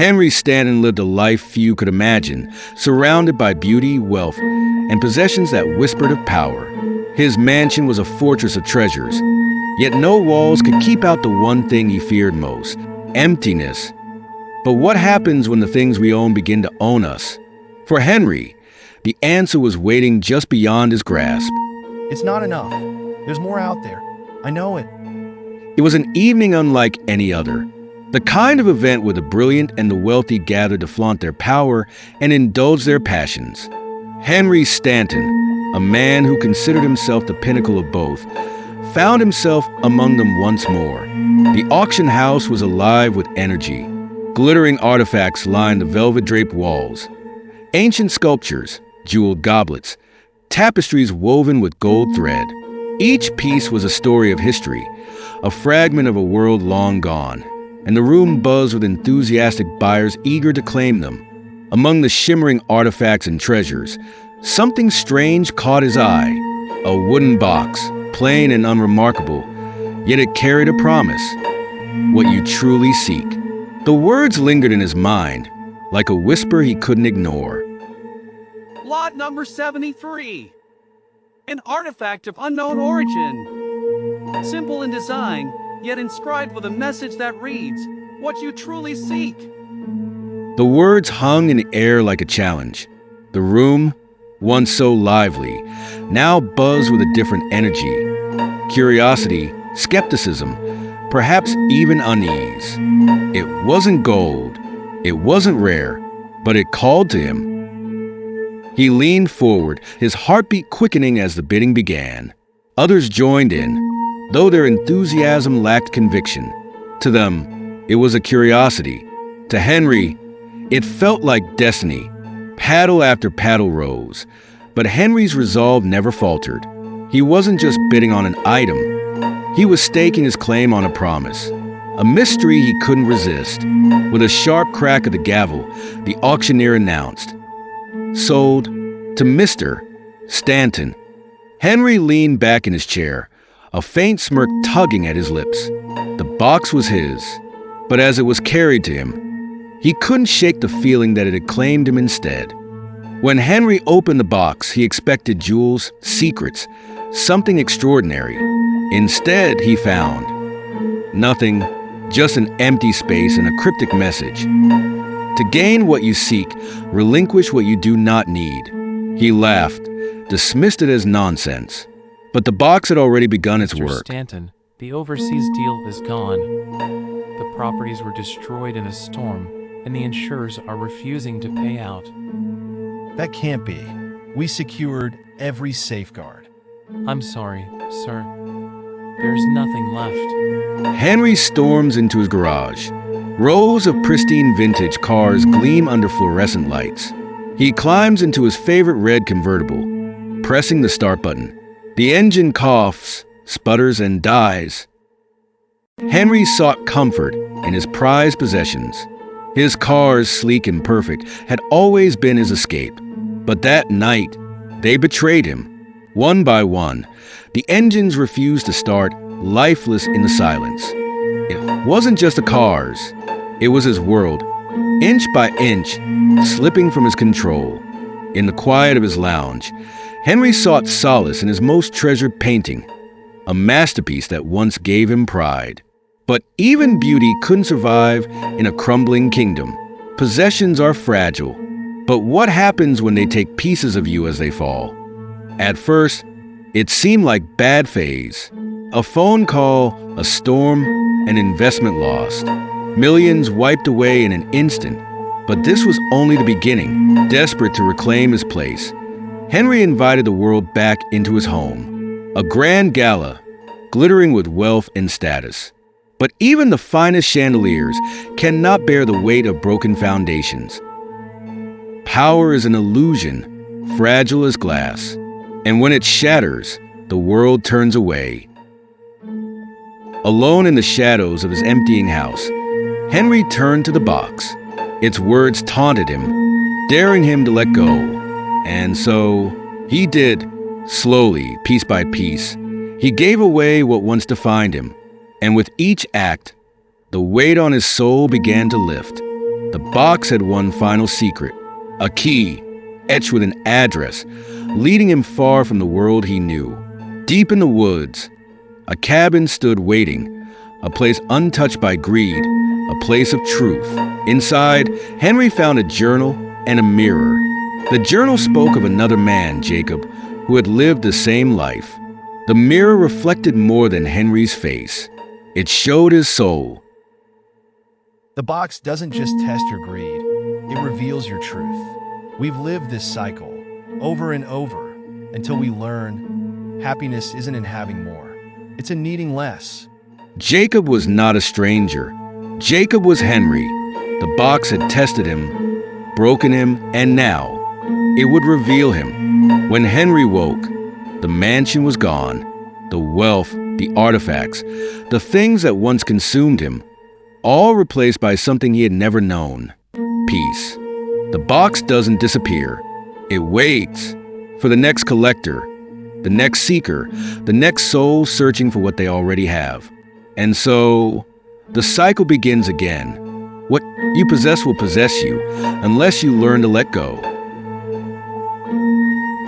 Henry Stanton lived a life few could imagine, surrounded by beauty, wealth, and possessions that whispered of power. His mansion was a fortress of treasures, yet no walls could keep out the one thing he feared most: emptiness. But what happens when the things we own begin to own us? For Henry, the answer was waiting just beyond his grasp. It's not enough. There's more out there. I know it. It was an evening unlike any other. The kind of event where the brilliant and the wealthy gathered to flaunt their power and indulge their passions. Henry Stanton, a man who considered himself the pinnacle of both, found himself among them once more. The auction house was alive with energy. Glittering artifacts lined the velvet-draped walls. Ancient sculptures, jeweled goblets, tapestries woven with gold thread. Each piece was a story of history, a fragment of a world long gone, and the room buzzed with enthusiastic buyers eager to claim them. Among the shimmering artifacts and treasures, something strange caught his eye. A wooden box, plain and unremarkable, yet it carried a promise: what you truly seek. The words lingered in his mind, like a whisper he couldn't ignore. Lot number 73. An artifact of unknown origin. Simple in design, yet inscribed with a message that reads, "What you truly seek." The words hung in the air like a challenge. The room, once so lively, now buzzed with a different energy. Curiosity, skepticism, perhaps even unease. It wasn't gold, it wasn't rare, but it called to him. He leaned forward, his heartbeat quickening as the bidding began. Others joined in, though their enthusiasm lacked conviction. To them, it was a curiosity. To Henry, it felt like destiny. Paddle after paddle rose, but Henry's resolve never faltered. He wasn't just bidding on an item. He was staking his claim on a promise, a mystery he couldn't resist. With a sharp crack of the gavel, the auctioneer announced, "Sold to Mr. Stanton." Henry leaned back in his chair, a faint smirk tugging at his lips. The box was his, but as it was carried to him, he couldn't shake the feeling that it had claimed him instead. When Henry opened the box, he expected jewels, secrets, something extraordinary. Instead, he found nothing, just an empty space and a cryptic message. To gain what you seek, relinquish what you do not need. He laughed, dismissed it as nonsense. But the box had already begun its Mr. work. Stanton, the overseas deal is gone. The properties were destroyed in a storm, and the insurers are refusing to pay out. That can't be. We secured every safeguard. I'm sorry, sir. There's nothing left. Henry storms into his garage. Rows of pristine vintage cars gleam under fluorescent lights. He climbs into his favorite red convertible, pressing the start button. The engine coughs, sputters, and dies. Henry sought comfort in his prized possessions. His cars, sleek and perfect, had always been his escape. But that night, they betrayed him. One by one, the engines refused to start, lifeless in the silence. It wasn't just the cars. It was his world, inch by inch, slipping from his control. In the quiet of his lounge, Henry sought solace in his most treasured painting, a masterpiece that once gave him pride. But even beauty couldn't survive in a crumbling kingdom. Possessions are fragile, but what happens when they take pieces of you as they fall? At first, it seemed like bad phase. A phone call, a storm, an investment lost. Millions wiped away in an instant. But this was only the beginning. Desperate to reclaim his place, Henry invited the world back into his home. A grand gala, glittering with wealth and status. But even the finest chandeliers cannot bear the weight of broken foundations. Power is an illusion, fragile as glass. And when it shatters, the world turns away. Alone in the shadows of his emptying house, Henry turned to the box. Its words taunted him, daring him to let go. And so, he did. Slowly, piece by piece, he gave away what once defined him. And with each act, the weight on his soul began to lift. The box had one final secret, a key, etched with an address, leading him far from the world he knew. Deep in the woods, a cabin stood waiting, a place untouched by greed, a place of truth. Inside, Henry found a journal and a mirror. The journal spoke of another man, Jacob, who had lived the same life. The mirror reflected more than Henry's face. It showed his soul. The box doesn't just test your greed, it reveals your truth. We've lived this cycle over and over until we learn happiness isn't in having more, it's in needing less. Jacob was not a stranger. Jacob was Henry. The box had tested him, broken him, and now it would reveal him. When Henry woke, the mansion was gone. The wealth, the artifacts, the things that once consumed him, all replaced by something he had never known: peace. The box doesn't disappear. It waits for the next collector, the next seeker, the next soul searching for what they already have. And so, the cycle begins again. What you possess will possess you, unless you learn to let go.